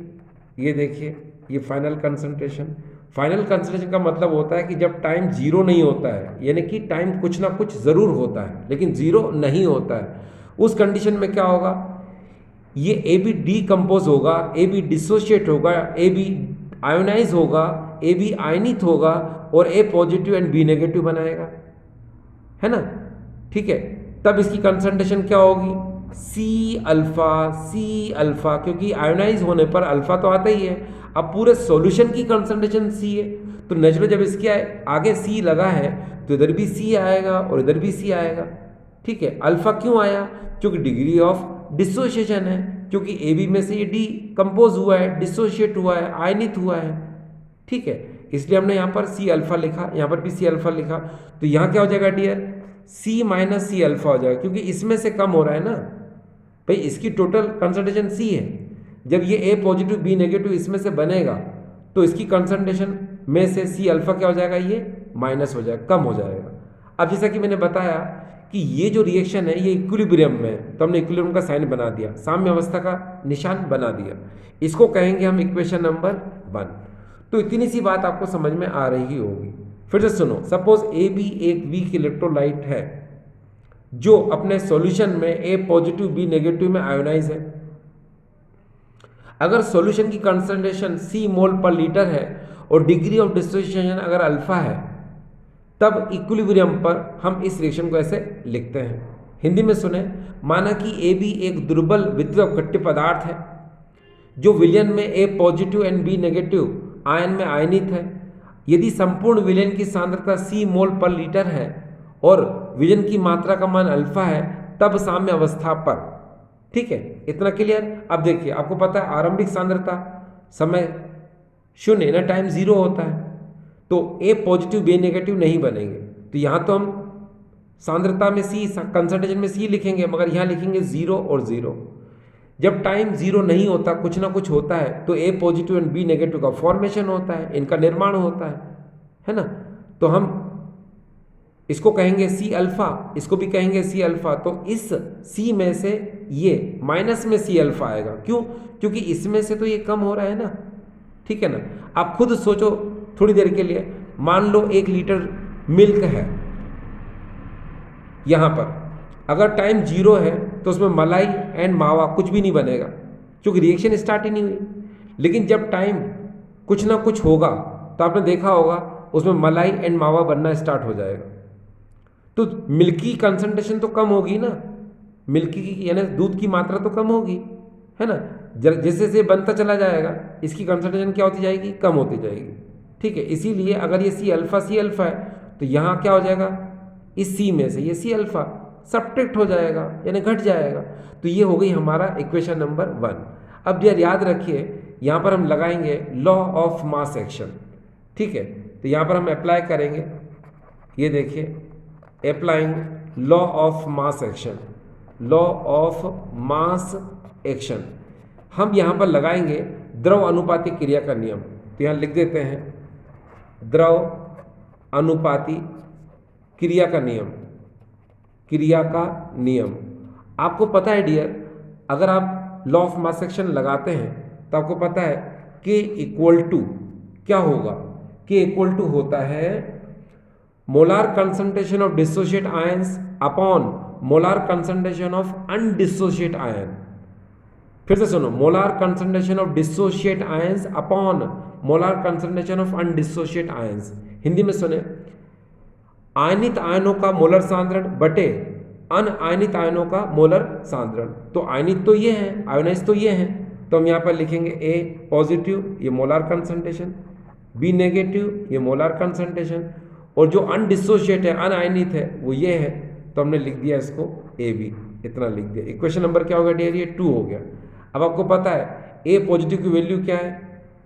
S1: ये देखिए, ये फाइनल कंसंट्रेशन, फाइनल कंसंट्रेशन का मतलब होता है कि जब टाइम जीरो नहीं होता है, यानी कि टाइम कुछ ना कुछ जरूर होता है लेकिन जीरो नहीं होता है, उस कंडीशन में क्या होगा, ये ए बी डीकम्पोज होगा, ए बी डिसोशिएट होगा, ए बी आयोनाइज होगा, ए बी आयनित होगा और ए पॉजिटिव एंड बी नेगेटिव बनाएगा, है ना। ठीक है, तब इसकी कंसंट्रेशन क्या होगी, सी अल्फा, क्योंकि आयोनाइज होने पर अल्फा तो आता ही है। अब पूरे सॉल्यूशन की कंसंट्रेशन सी है, तो नेचुरली जब इसके आगे सी लगा है तो इधर भी सी आएगा और इधर भी सी आएगा। ठीक है, अल्फा क्यों आया, क्योंकि डिग्री ऑफ डिसोसिएशन है, क्योंकि ए बी में से ये डी कंपोज हुआ है, डिसोशिएट हुआ है, आयनित हुआ है। ठीक है, इसलिए हमने यहाँ पर सी अल्फा लिखा, यहाँ पर भी सी अल्फा लिखा, तो यहाँ क्या हो जाएगा डियर, सी माइनस सी अल्फा हो जाएगा, क्योंकि इसमें से कम हो रहा है ना भाई, इसकी टोटल कंसंट्रेशन सी है। जब ये ए पॉजिटिव बी नेगेटिव इसमें से बनेगा तो इसकी कंसंट्रेशन में से सी अल्फा क्या हो जाएगा, ये माइनस हो जाएगा, कम हो जाएगा। अब जैसा कि मैंने बताया कि ये जो रिएक्शन है ये इक्विलिब्रियम में है, तो हमने इक्विलिब्रियम का साइन बना दिया, साम्य अवस्था का निशान बना दिया, इसको कहेंगे हम इक्वेशन नंबर 1। तो इतनी सी बात आपको समझ में आ रही होगी। फिर से सुनो, सपोज ए बी एक वीक इलेक्ट्रोलाइट है जो अपने सॉल्यूशन में ए पॉजिटिव बी नेगेटिव में आयोनाइज है। अगर सॉल्यूशन की कंसंट्रेशन सी मोल पर लीटर है और डिग्री ऑफ डिसोसिएशन अगर अल्फा है, तब इक्विलिब्रियम पर हम इस रिएक्शन को ऐसे लिखते हैं। हिंदी में सुने, माना कि ए बी एक दुर्बल विद्युत अपघट्य पदार्थ है जो विलयन में A positive and B negative ion में आयनित है। यदि संपूर्ण विलयन की सांद्रता सी मोल पर लीटर है और विलयन की मात्रा का मान अल्फा है, तब साम्य अवस्था पर। ठीक है, इतना क्लियर। अब देखिए, आपको पता है आरंभिक सांद्रता समय शून्य ना, टाइम जीरो होता है, तो ए पॉजिटिव बी नेगेटिव नहीं बनेंगे, तो यहाँ तो हम सांद्रता में सी, कंसंट्रेशन में सी लिखेंगे, मगर यहाँ लिखेंगे 0 और 0। जब टाइम जीरो नहीं होता, कुछ ना कुछ होता है, तो ए पॉजिटिव एंड बी नेगेटिव का फॉर्मेशन होता है, इनका निर्माण होता है ना। तो हम इसको कहेंगे सी अल्फा, इसको भी कहेंगे सी अल्फा। तो इस सी में से ये माइनस में सी अल्फा आएगा, क्यों, क्योंकि इसमें से तो ये कम हो रहा है ना। ठीक है ना, आप खुद सोचो थोड़ी देर के लिए, मान लो 1 लीटर मिल्क है, यहां पर अगर टाइम जीरो है तो उसमें मलाई एंड मावा कुछ भी नहीं बनेगा, क्योंकि रिएक्शन स्टार्ट ही नहीं हुई। लेकिन जब टाइम कुछ ना कुछ होगा तो आपने देखा होगा उसमें मलाई एंड मावा बनना स्टार्ट हो जाएगा, तो मिल्क की कंसंट्रेशन तो कम होगी ना, मिल्क की यानी दूध की मात्रा तो कम होगी, है ना। जैसे जैसे बनता चला जाएगा इसकी कंसंट्रेशन क्या होती जाएगी, कम होती जाएगी। ठीक है, इसीलिए अगर ये सी अल्फा है तो यहाँ क्या हो जाएगा, इस सी में से ये सी अल्फा सब्ट्रैक्ट हो जाएगा, यानी घट जाएगा। तो ये हो गई हमारा इक्वेशन नंबर 1। अब याद रखिए, यहाँ पर हम लगाएंगे लॉ ऑफ मास एक्शन। ठीक है, तो यहाँ पर हम अप्लाई करेंगे, ये देखिए applying law of mass action, law of mass action हम यहाँ पर लगाएंगे द्रव अनुपाती क्रिया का नियम। तो यहाँ लिख देते हैं द्रव अनुपाती क्रिया का नियम, क्रिया का नियम। आपको पता है डियर, अगर आप लॉ ऑफ मास एक्शन लगाते हैं तो आपको पता है K इक्वल टू क्या होगा, K इक्वल टू होता है molar concentration of dissociate ions upon molar concentration of undissociate ion. फिर से सुनो, molar concentration of dissociate ions upon molar concentration of undissociate ions. Hindi में सुने, आयनित आयनों का मोलर सांद्रण बटे अनआयनित आयनों का मोलर सांद्रण। तो आयनित तो ये है, आयोनाइज तो ये हैं, तो हम यहाँ पर लिखेंगे ए पॉजिटिव ये मोलार कंसंट्रेशन, बी नेगेटिव ये मोलार कंसंट्रेशन, और जो अनडिसोशिएट है अनआयनित है वो ये है, तो हमने लिख दिया इसको ए बी, इतना लिख दिया। इक्वेशन नंबर क्या होगा डियर, ये 2 हो गया। अब आपको पता है ए पॉजिटिव की वैल्यू क्या है,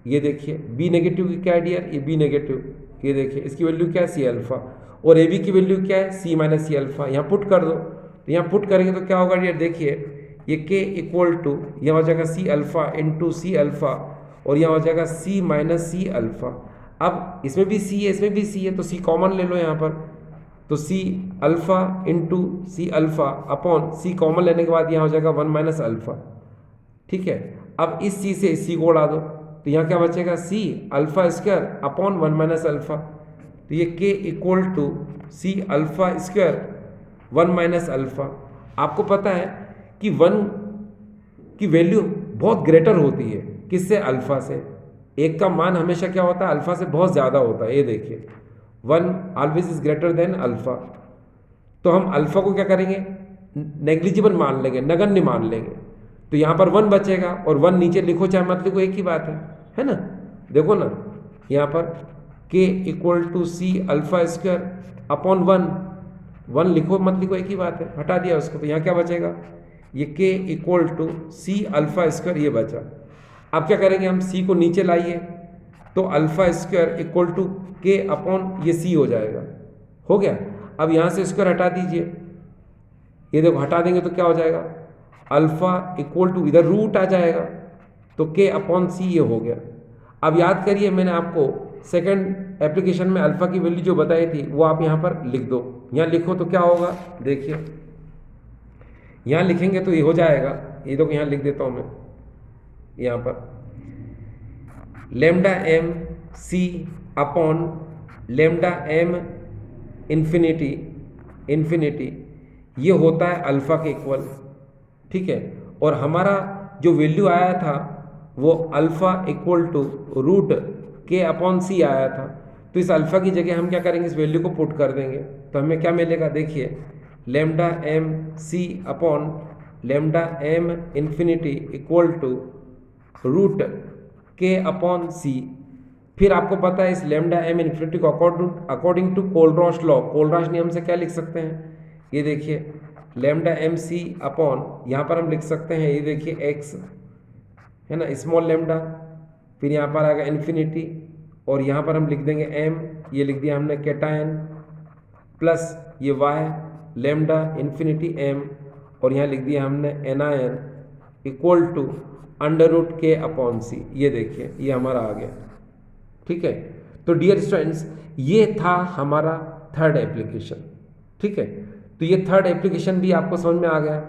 S1: ये देखिए, बी नेगेटिव की क्या है डियर, ये बी नेगेटिव, ये देखिए इसकी वैल्यू क्या है सी अल्फा, और ए बी की वैल्यू क्या है सी माइनस सी अल्फा। यहाँ पुट कर दो, तो यहाँ पुट करेंगे तो क्या होगा डियर, देखिए ये के इक्वल टू यहाँ हो जाएगा C alpha into C alpha, और यहाँ हो जाएगा सी माइनस सी अल्फा। अब इसमें भी सी है इसमें भी सी है, तो सी कॉमन ले लो यहाँ पर, तो C alpha into C alpha upon C common लेने के बाद यहाँ हो जाएगा 1 माइनस अल्फा। ठीक है, अब इस सी से इस सी को उड़ा दो, तो यहाँ क्या बचेगा C alpha square upon 1 minus alpha. तो ये K equal to C alpha square 1 minus alpha. आपको पता है कि 1 की वैल्यू बहुत ग्रेटर होती है किससे, अल्फा से। एक का मान हमेशा क्या होता है, अल्फा से बहुत ज़्यादा होता है। ये देखिए 1 always is greater than alpha. तो हम अल्फा को क्या करेंगे, नेग्लिजिबल मान लेंगे, नगण्य मान लेंगे। तो यहाँ पर 1 बचेगा, और 1 नीचे लिखो चाहे मत लिखो एक ही बात है ना। देखो ना यहाँ पर K equal to C alpha square upon 1 लिखो मत लिखो एक ही बात है, हटा दिया उसको। तो यहाँ क्या बचेगा, ये K equal to C alpha square ये बचा। अब क्या करेंगे हम, सी को नीचे लाइए, तो अल्फा स्क्वायर इक्वल टू के अपॉन ये सी हो जाएगा, हो गया। अब यहाँ से स्क्वायर हटा दीजिए, ये देखो हटा देंगे तो क्या हो जाएगा, अल्फा इक्वल टू इधर रूट आ जाएगा, तो के अपॉन सी ये हो गया। अब याद करिए मैंने आपको सेकंड एप्लीकेशन में अल्फा की वैल्यू जो बताई थी वो आप यहाँ पर लिख दो। यहाँ लिखो तो क्या होगा, देखिए यहाँ लिखेंगे तो ये हो जाएगा, ये देखो यहाँ लिख देता हूँ मैं, यहाँ पर lambda M C upon lambda M infinity ये होता है अल्फा के इक्वल। ठीक है, और हमारा जो वैल्यू आया था वो alpha equal to root K upon सी आया था। तो इस अल्फा की जगह हम क्या करेंगे, इस वैल्यू को पुट कर देंगे, तो हमें क्या मिलेगा, देखिए lambda M C upon lambda M infinity equal to root K upon C. फिर आपको पता है इस लेमडा एम इन्फिनिटी को according to Kohlrausch law, Kohlrausch नियम से क्या लिख सकते हैं, ये देखिए लेमडा एम सी अपॉन यहाँ पर हम लिख सकते हैं, ये देखिए एक्स है ना, स्मॉल लेमडा, फिर यहाँ पर आएगा इन्फिनिटी, और यहाँ पर हम लिख देंगे एम, ये लिख दिया हमने केटायन, प्लस ये वाई लेमडा इन्फिनिटी एम, और यहाँ लिख दिया हमने anion equal to under root K upon C. ये देखिए ये हमारा आ गया। ठीक है, तो डियर स्टूडेंट्स ये था हमारा थर्ड एप्लीकेशन। ठीक है, तो ये थर्ड एप्लीकेशन भी आपको समझ में आ गया।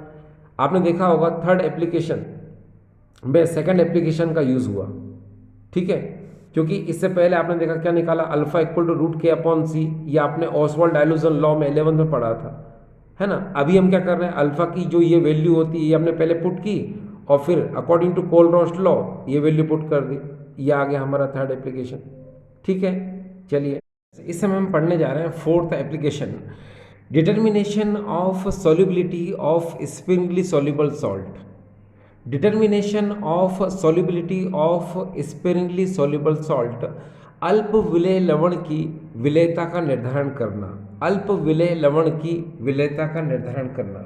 S1: आपने देखा होगा थर्ड एप्लीकेशन में सेकंड एप्लीकेशन का यूज़ हुआ। ठीक है, क्योंकि इससे पहले आपने देखा क्या निकाला, alpha equal to root K upon C, ये आपने ऑसवाल्ड डाइल्यूशन लॉ में 11th में पढ़ा था, है ना। अभी हम क्या कर रहे हैं, अल्फा की जो ये वैल्यू होती है ये हमने पहले पुट की, और फिर अकॉर्डिंग टू कोलरॉश लॉ ये वैल्यू पुट कर दी, ये आ गया हमारा थर्ड एप्लीकेशन। ठीक है, चलिए इस समय हम पढ़ने जा रहे हैं fourth application, determination of solubility of Sprüngli soluble salt. Determination of solubility of sparingly soluble salt, अल्प विलेय लवण की विलेयता का निर्धारण करना, अल्प विलेय लवण की विलेयता का निर्धारण करना।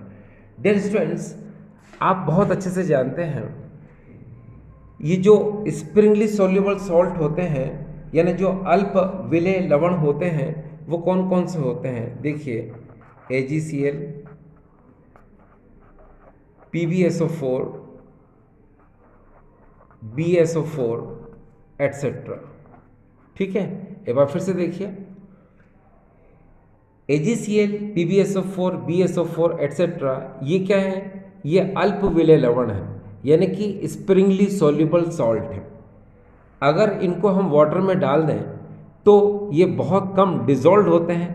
S1: डियर स्टूडेंट्स आप बहुत अच्छे से जानते हैं ये जो स्प्रिंगली सॉल्युबल सॉल्ट होते हैं, यानी जो अल्प विलेय लवण होते हैं वो कौन कौन से होते हैं, देखिए AgCl, PbSO4, BSO4 एटसेट्रा। ठीक है, एक बार फिर से देखिए AgCl, PbSO4, BSO4 एटसेट्रा, ये क्या है, ये अल्प विलेय लवण है, यानी कि स्प्रिंगली सॉल्युबल सॉल्ट है। अगर इनको हम वाटर में डाल दें तो ये बहुत कम डिजॉल्व होते हैं।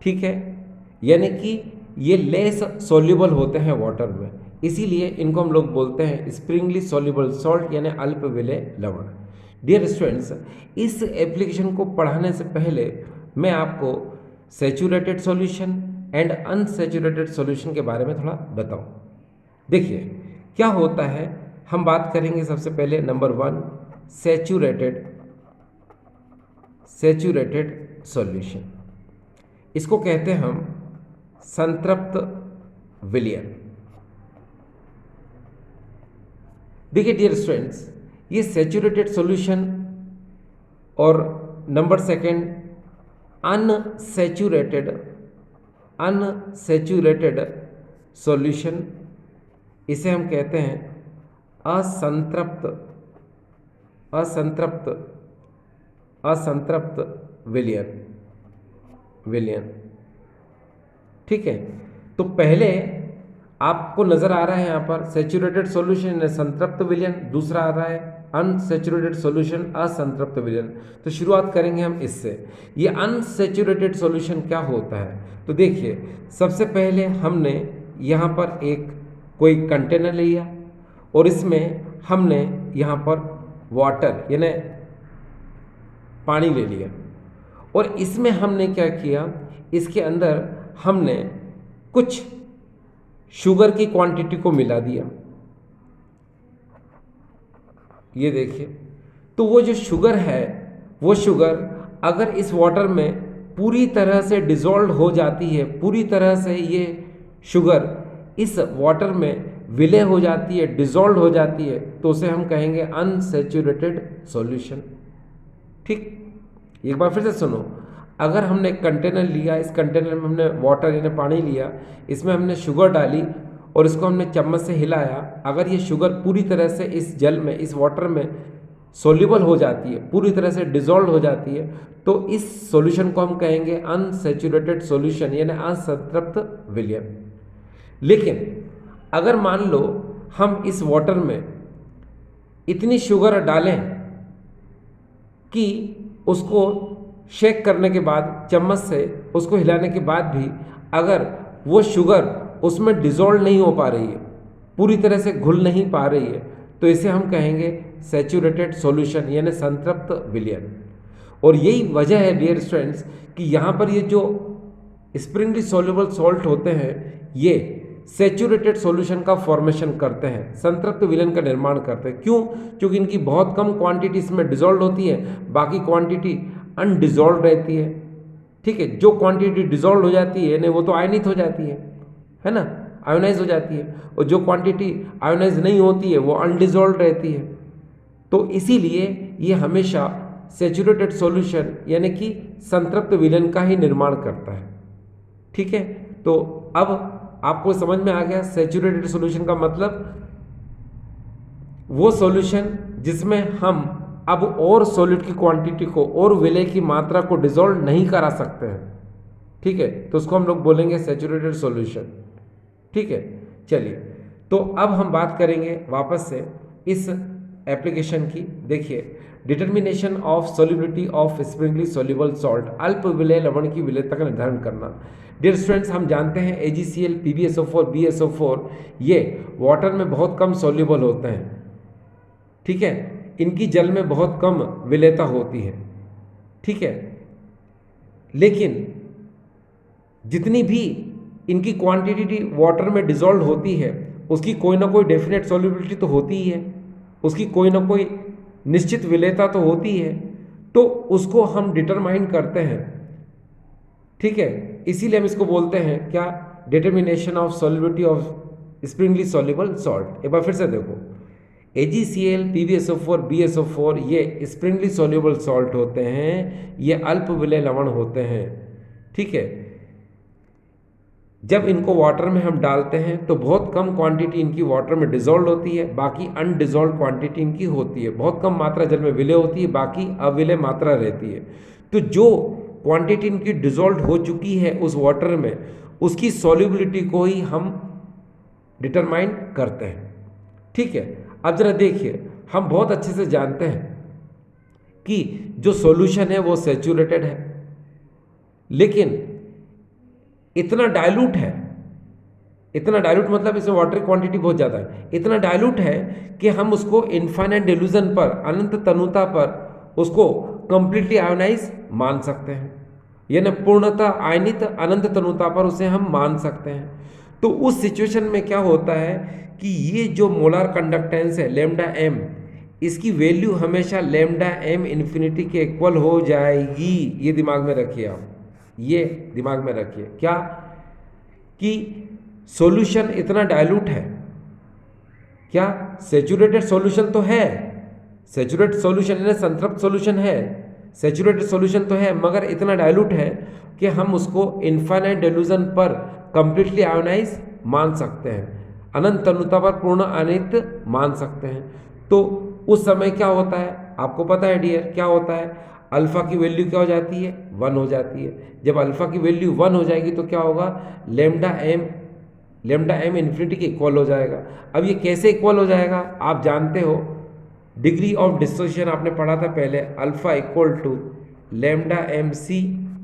S1: ठीक है, यानी कि ये लेस सॉल्युबल होते हैं वाटर में, इसीलिए इनको हम लोग बोलते हैं स्प्रिंगली सॉल्युबल सॉल्ट यानी अल्प विलेय लवण। डियर स्टूडेंट्स, इस एप्लीकेशन को पढ़ाने से पहले मैं आपको saturated solution and unsaturated solution के बारे में थोड़ा बताऊं। देखिए क्या होता है, हम बात करेंगे सबसे पहले नंबर 1 सैचुरेटेड सॉल्यूशन। इसको कहते हैं हम संतृप्त विलयन। देखिए डियर स्टूडेंट्स, ये सैचुरेटेड सॉल्यूशन और नंबर 2 अनसैचुरेटेड सॉल्यूशन, इसे हम कहते हैं असंतृप्त विलयन। ठीक है, तो पहले आपको नजर आ रहा है यहाँ पर सैचुरेटेड सॉल्यूशन संतृप्त विलयन, दूसरा आ रहा है अनसैचुरेटेड सॉल्यूशन असंतृप्त विलयन। तो शुरुआत करेंगे हम इससे। ये अनसैचुरेटेड सॉल्यूशन क्या होता है, तो देखिए सबसे पहले हमने यहाँ पर एक कोई कंटेनर लिया और इसमें हमने यहाँ पर वाटर यानी पानी ले लिया और इसमें हमने क्या किया, इसके अंदर हमने कुछ शुगर की क्वांटिटी को मिला दिया। ये देखिए, तो वो जो शुगर है, वो शुगर अगर इस वाटर में पूरी तरह से डिसॉल्व हो जाती है, पूरी तरह से ये शुगर इस वाटर में विलय हो जाती है, डिसॉल्व हो जाती है, तो उसे हम कहेंगे अनसैचुरेटेड सॉल्यूशन। ठीक, एक बार फिर से सुनो, अगर हमने एक कंटेनर लिया, इस कंटेनर में हमने वाटर यानी पानी लिया, इसमें हमने शुगर डाली और इसको हमने चम्मच से हिलाया, अगर ये शुगर पूरी तरह से इस जल में, इस वाटर में सोल्यूबल हो जाती है, पूरी तरह से डिसॉल्व हो जाती है, तो इस सॉल्यूशन को हम कहेंगे अनसैचुरेटेड सॉल्यूशन यानी असंतृप्त विलयन। लेकिन अगर मान लो हम इस वाटर में इतनी शुगर डालें कि उसको शेक करने के बाद, चम्मच से उसको हिलाने के बाद भी अगर वो शुगर उसमें डिसॉल्व नहीं हो पा रही है, पूरी तरह से घुल नहीं पा रही है, तो इसे हम कहेंगे सैचुरेटेड सॉल्यूशन यानी संतृप्त विलयन। और यही वजह है डियर स्टूडेंट्स कि यहाँ पर ये जो स्प्रिंगली सॉल्युबल सॉल्ट होते हैं, ये सैचुरेटेड सॉल्यूशन का फॉर्मेशन करते हैं, संतृप्त विलयन का निर्माण करते हैं। क्यों? क्योंकि इनकी बहुत कम क्वांटिटी इसमें डिसॉल्व होती है, बाकी क्वांटिटी अनडिसॉल्व रहती है। ठीक है, जो क्वांटिटी डिसॉल्व हो जाती है वो तो आयनित हो जाती है ना, आयोनाइज हो जाती है, और जो क्वांटिटी आयोनाइज नहीं होती है वो अनडिसॉल्व रहती है। तो इसीलिए ये हमेशा सैचुरेटेड सॉल्यूशन यानी कि संतृप्त विलयन का ही निर्माण करता है। ठीक है, तो अब आपको समझ में आ गया सैचुरेटेड सॉल्यूशन का मतलब वो सॉल्यूशन जिसमें हम अब और सॉलिड की क्वांटिटी को और विलय की मात्रा को डिसॉल्व नहीं करा सकते हैं। ठीक है, तो उसको हम लोग बोलेंगे सैचुरेटेड सॉल्यूशन। ठीक है, चलिए, तो अब हम बात करेंगे वापस से इस एप्लीकेशन की। देखिए, determination of solubility of Sprüngli soluble salt, अल्प विलय लवण की विलयता का निर्धारण करना। डियर स्टूडेंट्स, हम जानते हैं AgCl, PbSO4, BSO4 ये वाटर में बहुत कम सॉल्युबल होते हैं। ठीक है, इनकी जल में बहुत कम विलयता होती है। ठीक है, लेकिन जितनी भी इनकी क्वांटिटी वाटर में डिसॉल्व होती है, उसकी कोई ना कोई डेफिनेट सॉल्युबिलिटी तो होती ही है, उसकी कोई ना कोई निश्चित विलयता तो होती है, तो उसको हम डिटरमाइन करते हैं। ठीक है, इसीलिए हम इसको बोलते हैं क्या, determination of solubility of Sprüngli soluble salt. एक बार फिर से देखो, AgCl, PbSO4, BSO4 ये स्प्रिंगली सॉल्युबल सॉल्ट होते हैं, ये अल्प विलय लवण होते हैं। ठीक है, जब इनको वाटर में हम डालते हैं तो बहुत कम क्वांटिटी इनकी वाटर में डिसॉल्व होती है, बाकी अनडिसॉल्व क्वांटिटी इनकी होती है, बहुत कम मात्रा जल में विलय होती है, बाकी अविलय मात्रा रहती है। तो जो क्वांटिटी इनकी डिसॉल्व हो चुकी है उस वाटर में, उसकी सॉल्युबिलिटी को ही हम डिटरमाइन करते हैं। ठीक है, अब जरा देखिए, हम बहुत अच्छे से जानते हैं कि जो सॉल्यूशन है वो सैचुरेटेड है, लेकिन इतना डाइल्यूट है, इतना डाइल्यूट मतलब इसमें वाटर की क्वांटिटी बहुत ज़्यादा है, इतना डाइल्यूट है कि हम उसको इन्फाइनाइट डिल्यूजन पर, अनंत तनुता पर उसको कंप्लीटली आयोनाइज मान सकते हैं, यानी पूर्णतः आयनित अनंत तनुता पर उसे हम मान सकते हैं। तो उस सिचुएशन में क्या होता है कि ये जो मोलार कंडक्टेंस है लेमडा एम, इसकी वैल्यू हमेशा लेमडा एम इन्फिनिटी के इक्वल हो जाएगी। ये दिमाग में रखिए आप, ये दिमाग में रखिए क्या कि सॉल्यूशन इतना डाइल्यूट है, क्या सैचुरेटेड सॉल्यूशन तो है, सैचुरेटेड सॉल्यूशन यानी संतृप्त सॉल्यूशन है, सैचुरेटेड सॉल्यूशन तो है, मगर इतना डाइल्यूट है कि हम उसको इन्फाइनाइट डिल्यूजन पर कंप्लीटली आयोनाइज मान सकते हैं, अनंत तनुता पर पूर्ण अनित मान सकते हैं। तो उस समय क्या होता है आपको पता है डियर, क्या होता है, अल्फा की वैल्यू क्या हो जाती है, 1 हो जाती है। जब अल्फा की वैल्यू 1 हो जाएगी तो क्या होगा, लेमडा एम इन्फिनिटी के इक्वल हो जाएगा। अब ये कैसे इक्वल हो जाएगा, आप जानते हो डिग्री ऑफ डिसोसिएशन आपने पढ़ा था पहले, alpha equal to lambda M C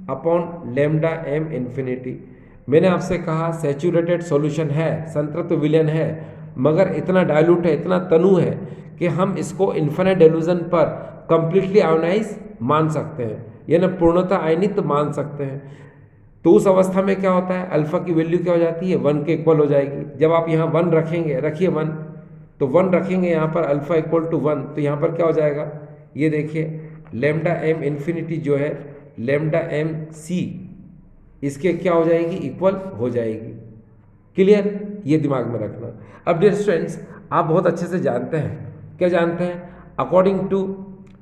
S1: upon lambda M infinity. मैंने आपसे कहा सैचुरेटेड सॉल्यूशन है, संतृप्त विलयन है, मगर इतना डाइल्यूट है, इतना तनु है कि हम इसको इन्फिनिट डिल्यूजन पर कंप्लीटली आयोनाइज मान सकते हैं, यानी पूर्णतः आयनित मान सकते हैं। तो उस अवस्था में क्या होता है, अल्फा की वैल्यू क्या हो जाती है, 1 के इक्वल हो जाएगी। जब आप यहाँ 1 रखेंगे, रखिए 1, तो 1 रखेंगे यहाँ पर अल्फा इक्वल टू 1, तो यहाँ पर क्या हो जाएगा, ये देखिए लेमडा एम इन्फिनिटी जो है लेमडा एम सी, इसके क्या हो जाएगी, इक्वल हो जाएगी। क्लियर, ये दिमाग में रखना। अब डियर स्टूडेंट्स, आप बहुत अच्छे से जानते हैं, क्या जानते हैं, अकॉर्डिंग टू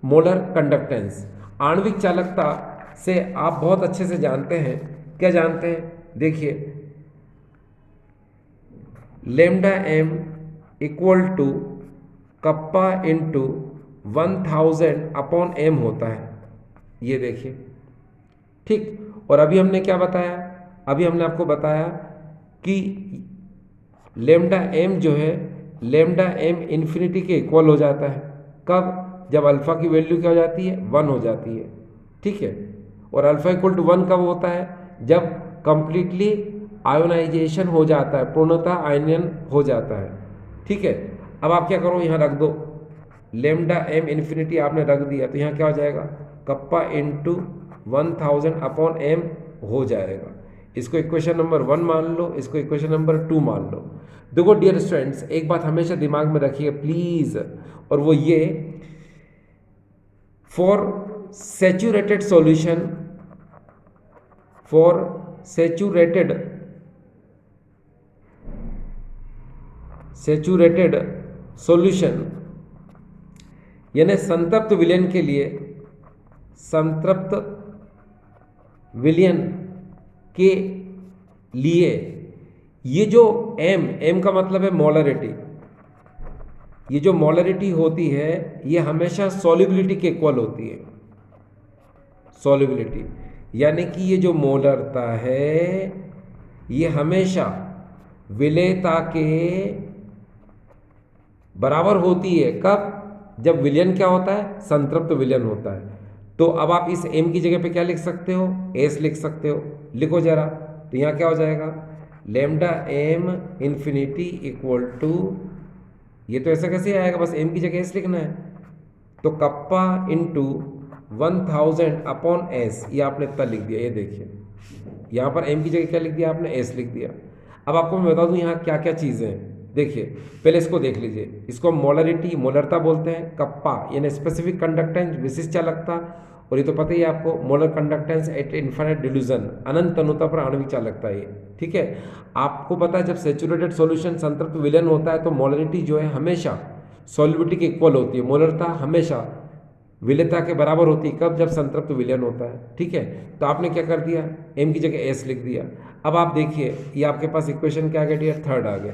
S1: मोलर कंडक्टेंस, आणविक चालकता से आप बहुत अच्छे से जानते हैं, क्या जानते हैं, देखिए lambda M equal to kappa into 1000 upon M होता है, ये देखिए, ठीक। और अभी हमने क्या बताया, अभी हमने आपको बताया कि लेमडा एम जो है लेमडा एम इन्फिनिटी के इक्वल हो जाता है, कब, जब अल्फा की वैल्यू क्या हो जाती है, 1 हो जाती है, ठीक है। और अल्फा इक्वल टू 1 कब होता है, जब कंप्लीटली आयोनाइजेशन हो जाता है, पूर्णतः आयनियन हो जाता है, ठीक है। अब आप क्या करो, यहाँ रख दो लेमडा एम इन्फिनिटी, आपने रख दिया, तो यहाँ क्या हो जाएगा, कप्पा इंटू 1000 अपॉन एम हो जाएगा। इसको इक्वेशन नंबर 1 मान लो, इसको इक्वेशन नंबर 2 मान लो। देखो डियर स्टूडेंट्स, एक बात हमेशा दिमाग में रखिए प्लीज, और वो ये, for saturated solution, for saturated solution यानी संतृप्त विलयन के लिए, संतृप्त विलयन के लिए ये जो एम का मतलब है मोलरिटी, ये जो मोलरिटी होती है ये हमेशा सॉल्युबिलिटी के इक्वल होती है, सॉल्युबिलिटी यानी कि ये जो मोलरता है ये हमेशा विलेयता के बराबर होती है, कब, जब विलयन क्या होता है, संतृप्त विलयन होता है। तो अब आप इस m की जगह पे क्या लिख सकते हो, s लिख सकते हो, लिखो जरा, तो यहाँ क्या हो जाएगा, lambda M infinity equal to, ये तो ऐसा कैसे आएगा, बस m की जगह s लिखना है, तो कप्पा इंटू 1000 अपॉन s, ये आपने इतना लिख दिया, ये देखिए यहाँ पर m की जगह क्या लिख दिया आपने, s लिख दिया। अब आपको मैं बता दूँ यहाँ क्या क्या चीज़ें हैं, देखिए पहले इसको देख लीजिए, इसको मोलरिटी, मोलरता बोलते हैं, कप्पा यानी स्पेसिफिक कंडक्टेंस, विशिष्ट चालकता, और ये तो पता ही है आपको molar conductance at infinite dilution, अनंत तनुता पर आणविक चालकता है, ठीक है। आपको पता है जब सैचुरेटेड सॉल्यूशन संतृप्त विलयन होता है तो मोलरिटी जो है हमेशा सॉल्युबिलिटी के इक्वल होती है, मोलरता हमेशा विलेयता के बराबर होती है, कब, जब संतृप्त विलयन होता है, ठीक है। तो आपने क्या कर दिया, m की जगह s लिख दिया। अब आप देखिए ये आपके पास इक्वेशन क्या आ गया डियर, 3rd आ गया।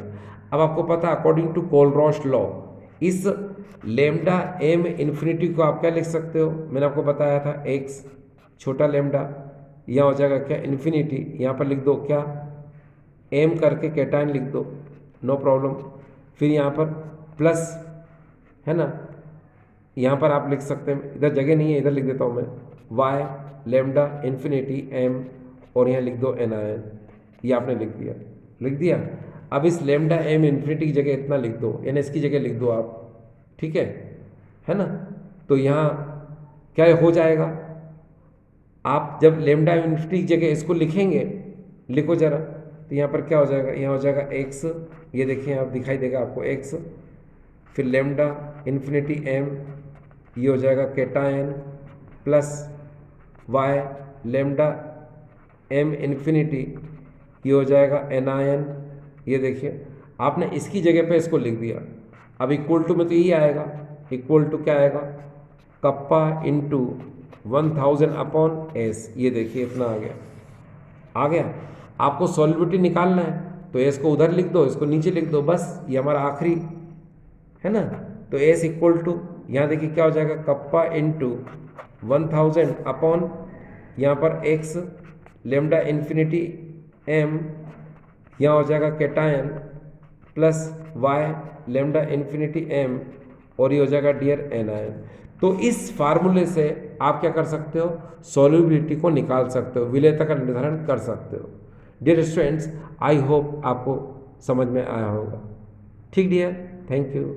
S1: अब आपको पता है अकॉर्डिंग टू कोलरॉश लॉ, इस लेमडा एम इन्फिनिटी को आप क्या लिख सकते हो, मैंने आपको बताया था x छोटा लेमडा, यहाँ हो जाएगा क्या, इन्फिनिटी, यहाँ पर लिख दो क्या, m करके कैटायन लिख दो, नो प्रॉब्लम। फिर यहाँ पर प्लस है ना, यहाँ पर आप लिख सकते हैं, इधर जगह नहीं है, इधर लिख देता हूँ मैं, y लेमडा इन्फिनिटी m, और यहाँ लिख दो anion, ये आपने लिख दिया, लिख दिया। अब इस लेमडा एम इन्फिनिटी की जगह इतना लिख दो, एन एस की जगह लिख दो आप, ठीक है ना। तो यहाँ क्या हो जाएगा, आप जब लेमडा इन्फिनिटी की जगह इसको लिखेंगे, लिखो जरा, तो यहाँ पर क्या हो जाएगा, यहाँ हो जाएगा एक्स, ये देखिए आप दिखाई देगा आपको एक्स, फिर लेमडा इन्फिनिटी एम, ये हो जाएगा cation plus Y lambda M infinity, ये हो जाएगा एनायन। ये देखिए आपने इसकी जगह पे इसको लिख दिया। अब इक्वल टू में तो यही आएगा, इक्वल टू क्या आएगा, कप्पा इंटू 1000 अपॉन एस। ये देखिए इतना आ गया। आपको सॉल्युबिलिटी निकालना है तो एस को उधर लिख दो, इसको नीचे लिख दो, बस ये हमारा आखिरी है ना। तो एस इक्वल टू यहाँ देखिए क्या हो जाएगा, कप्पा इंटू 1000 अपॉन यहाँ पर एक्स लेमडा इन्फिनिटी एम, यहाँ हो जाएगा cation plus Y lambda infinity M, और ये हो जाएगा डियर एनायन। तो इस फार्मूले से आप क्या कर सकते हो, सॉल्युबिलिटी को निकाल सकते हो, विलेयता का निर्धारण कर सकते हो। डियर स्टूडेंट्स, आई होप आपको समझ में आया होगा। ठीक डियर, थैंक यू।